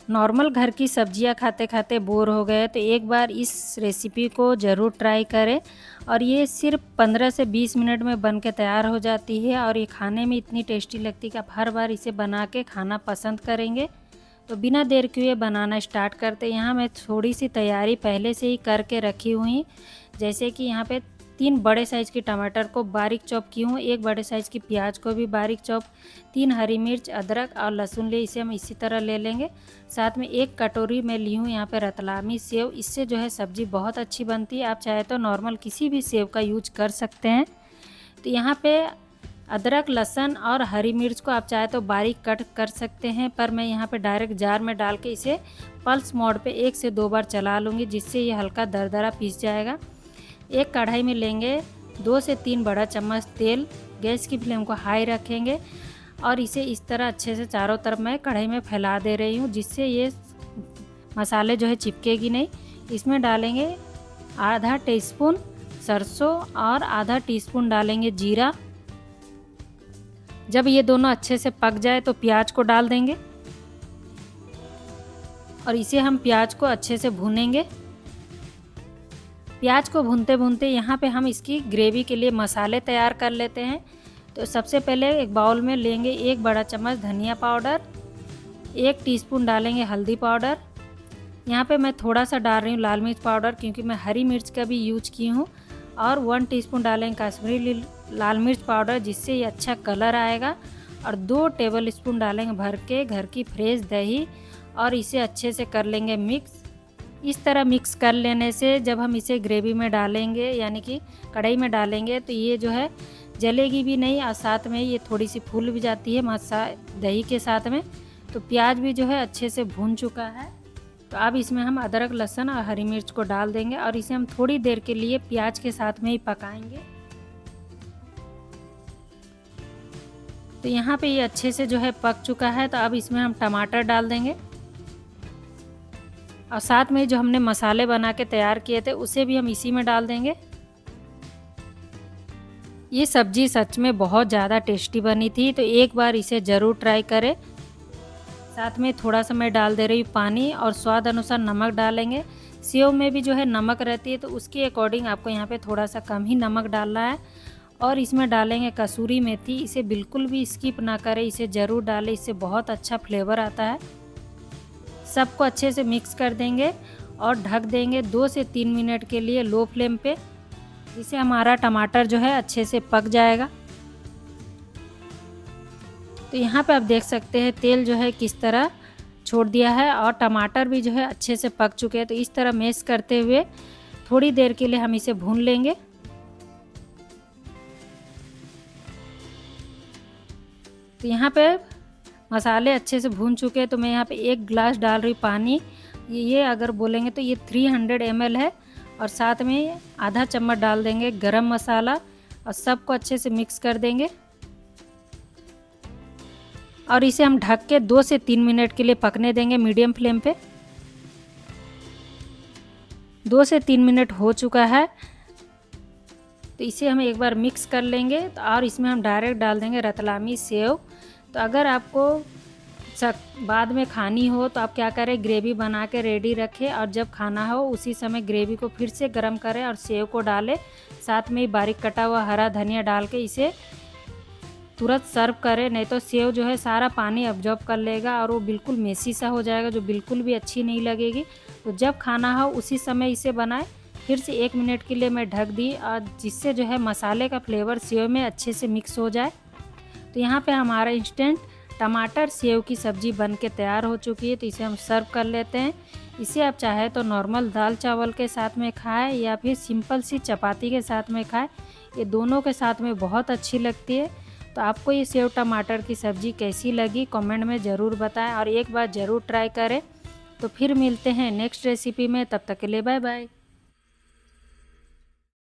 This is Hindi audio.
नॉर्मल घर की सब्जियां खाते खाते बोर हो गए तो एक बार इस रेसिपी को ज़रूर ट्राई करें। और ये सिर्फ 15 से 20 मिनट में बन के तैयार हो जाती है और ये खाने में इतनी टेस्टी लगती है कि आप हर बार इसे बना के खाना पसंद करेंगे। तो बिना देर किए बनाना स्टार्ट करते। यहाँ मैं थोड़ी सी तैयारी पहले से ही करके रखी हुई, जैसे कि यहाँ पे 3 बड़े साइज़ की टमाटर को बारीक चॉप की हूँ, 1 बड़े साइज़ की प्याज को भी बारीक चॉप, 3 हरी मिर्च, अदरक और लहसुन ले, इसे हम इसी तरह ले लेंगे। साथ में 1 कटोरी मैं ली हूँ यहाँ पे रतलामी सेव, इससे जो है सब्ज़ी बहुत अच्छी बनती है। आप चाहे तो नॉर्मल किसी भी सेव का यूज कर सकते हैं। तो यहाँ पे अदरक, लहसुन और हरी मिर्च को आप चाहे तो बारीक कट कर सकते हैं, पर मैं यहाँ पे डायरेक्ट जार में डाल के इसे पल्स मोड पे 1 से 2 बार चला लूँगी, जिससे ये हल्का दरदरा पीस जाएगा। एक कढ़ाई में लेंगे 2 से 3 बड़ा चम्मच तेल, गैस की फ्लेम को हाई रखेंगे और इसे इस तरह अच्छे से चारों तरफ मैं कढ़ाई में फैला दे रही हूँ, जिससे ये मसाले जो है चिपकेगी नहीं। इसमें डालेंगे आधा टीस्पून सरसों और आधा टीस्पून डालेंगे जीरा। जब ये दोनों अच्छे से पक जाए तो प्याज को डाल देंगे और इसे हम प्याज को अच्छे से भूनेंगे। प्याज को भूनते भूनते यहाँ पे हम इसकी ग्रेवी के लिए मसाले तैयार कर लेते हैं। तो सबसे पहले एक बाउल में लेंगे 1 बड़ा चम्मच धनिया पाउडर, 1 टीस्पून डालेंगे हल्दी पाउडर। यहाँ पे मैं थोड़ा सा डाल रही हूँ लाल मिर्च पाउडर, क्योंकि मैं हरी मिर्च का भी यूज की हूँ। और 1 टीस्पून डालेंगे कश्मीरी लाल मिर्च पाउडर, जिससे ये अच्छा कलर आएगा। और 2 टेबल स्पून डालेंगे भर के घर की फ्रेश दही और इसे अच्छे से कर लेंगे मिक्स। इस तरह मिक्स कर लेने से जब हम इसे ग्रेवी में डालेंगे, यानी कि कढ़ाई में डालेंगे, तो ये जो है जलेगी भी नहीं और साथ में ये थोड़ी सी फूल भी जाती है दही के साथ में। तो प्याज भी जो है अच्छे से भून चुका है। तो अब इसमें हम अदरक, लहसुन और हरी मिर्च को डाल देंगे और इसे हम थोड़ी देर के लिए प्याज के साथ में ही पकाएंगे। तो यहाँ पे ये अच्छे से जो है पक चुका है। तो अब इसमें हम टमाटर डाल देंगे और साथ में जो हमने मसाले बना के तैयार किए थे उसे भी हम इसी में डाल देंगे। ये सब्जी सच में बहुत ज़्यादा टेस्टी बनी थी, तो एक बार इसे ज़रूर ट्राई करें। साथ में थोड़ा सा मैं डाल दे रही हूँ पानी और स्वाद अनुसार नमक डालेंगे। सेव में भी जो है नमक रहती है, तो उसके अकॉर्डिंग आपको यहाँ पे थोड़ा सा कम ही नमक डालना है। और इसमें डालेंगे कसूरी मेथी, इसे बिल्कुल भी स्किप ना करें, इसे ज़रूर डालें, इससे बहुत अच्छा फ्लेवर आता है। सबको अच्छे से मिक्स कर देंगे और ढक देंगे 2 से 3 मिनट के लिए लो फ्लेम पे, जिससे हमारा टमाटर जो है अच्छे से पक जाएगा। तो यहाँ पे आप देख सकते हैं तेल जो है किस तरह छोड़ दिया है और टमाटर भी जो है अच्छे से पक चुके हैं। तो इस तरह मैश करते हुए थोड़ी देर के लिए हम इसे भून लेंगे। तो यहाँ पे मसाले अच्छे से भून चुके हैं, तो मैं यहाँ पे 1 गिलास डाल रही पानी। ये अगर बोलेंगे तो ये 300 ml है। और साथ में आधा चम्मच डाल देंगे गरम मसाला और सबको अच्छे से मिक्स कर देंगे। और इसे हम ढक के 2 से 3 मिनट के लिए पकने देंगे मीडियम फ्लेम पे। 2 से 3 मिनट हो चुका है, तो इसे हम एक बार मिक्स कर लेंगे। तो और इसमें हम डायरेक्ट डाल देंगे रतलामी सेव। तो अगर आपको बाद में खानी हो तो आप क्या करें, ग्रेवी बना के रेडी रखें और जब खाना हो उसी समय ग्रेवी को फिर से गर्म करें और सेव को डालें। साथ में ही बारीक कटा हुआ हरा धनिया डाल के इसे तुरंत सर्व करें, नहीं तो सेव जो है सारा पानी अब्जॉर्ब कर लेगा और वो बिल्कुल मेसी सा हो जाएगा, जो बिल्कुल भी अच्छी नहीं लगेगी। तो जब खाना हो उसी समय इसे बनाएं। फिर से 1 मिनट के लिए मैं ढक दी, और जिससे जो है मसाले का फ्लेवर सेव में अच्छे से मिक्स हो जाए। तो यहाँ पे हमारा इंस्टेंट टमाटर सेव की सब्ज़ी बन के तैयार हो चुकी है। तो इसे हम सर्व कर लेते हैं। इसे आप चाहे तो नॉर्मल दाल चावल के साथ में खाएं या फिर सिंपल सी चपाती के साथ में खाएं, ये दोनों के साथ में बहुत अच्छी लगती है। तो आपको ये सेव टमाटर की सब्ज़ी कैसी लगी कमेंट में ज़रूर बताएं और एक बार ज़रूर ट्राई करें। तो फिर मिलते हैं नेक्स्ट रेसिपी में, तब तक के लिए बाय बाय।